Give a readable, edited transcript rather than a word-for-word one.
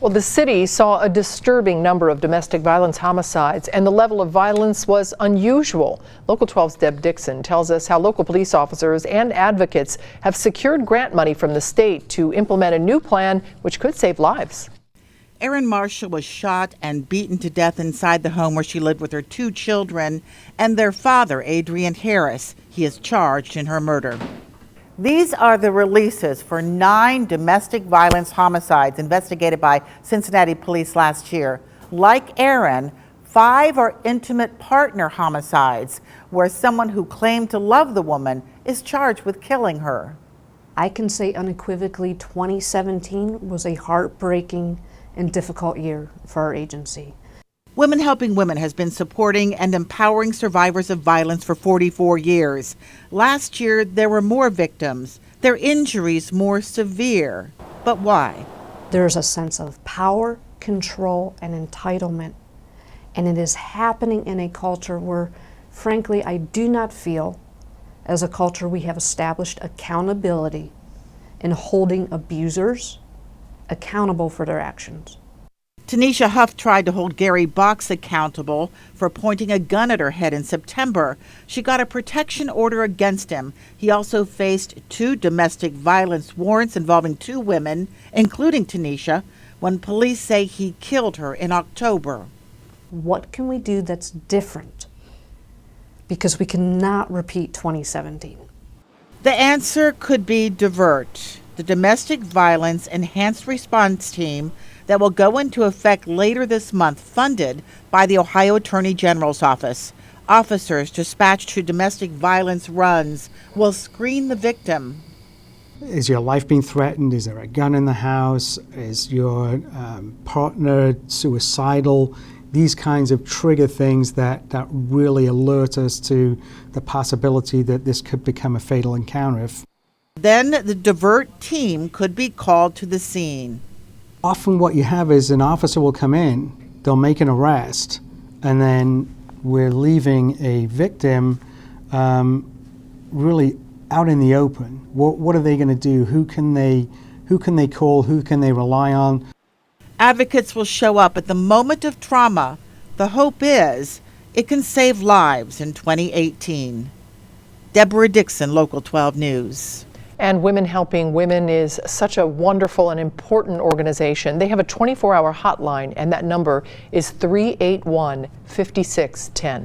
Well, the city saw a disturbing number of domestic violence homicides, and the level of violence was unusual. Local 12's Deb Dixon tells us how local police officers and advocates have secured grant money from the state to implement a new plan which could save lives. Erin Marshall was shot and beaten to death inside the home where she lived with her 2 children and their father, Adrian Harris. He is charged in her murder. These are the releases for 9 domestic violence homicides investigated by Cincinnati police last year. Like Erin, 5 are intimate partner homicides, where someone who claimed to love the woman is charged with killing her. I can say unequivocally 2017 was a heartbreaking and difficult year for our agency. Women Helping Women has been supporting and empowering survivors of violence for 44 years. Last year, there were more victims, their injuries more severe. But why? There's a sense of power, control, and entitlement. And it is happening in a culture where, frankly, I do not feel, as a culture, we have established accountability in holding abusers accountable for their actions. Tanisha Huff tried to hold Gary Box accountable for pointing a gun at her head in September. She got a protection order against him. He also faced 2 domestic violence warrants involving 2 women, including Tanisha, when police say he killed her in October. What can we do that's different? Because we cannot repeat 2017. The answer could be DIVERT, the Domestic Violence Enhanced Response Team that will go into effect later this month, funded by the Ohio Attorney General's office. Officers dispatched to domestic violence runs will screen the victim. Is your life being threatened? Is there a gun in the house? Is your partner suicidal? These kinds of trigger things that really alert us to the possibility that this could become a fatal encounter. Then the DIVERT team could be called to the scene. Often what you have is an officer will come in, they'll make an arrest, and then we're leaving a victim really out in the open. What are they going to do? Who can they call? Who can they rely on? Advocates will show up at the moment of trauma. The hope is it can save lives in 2018. Deborah Dixon, Local 12 News. And Women Helping Women is such a wonderful and important organization. They have a 24-hour hotline, and that number is 381-5610.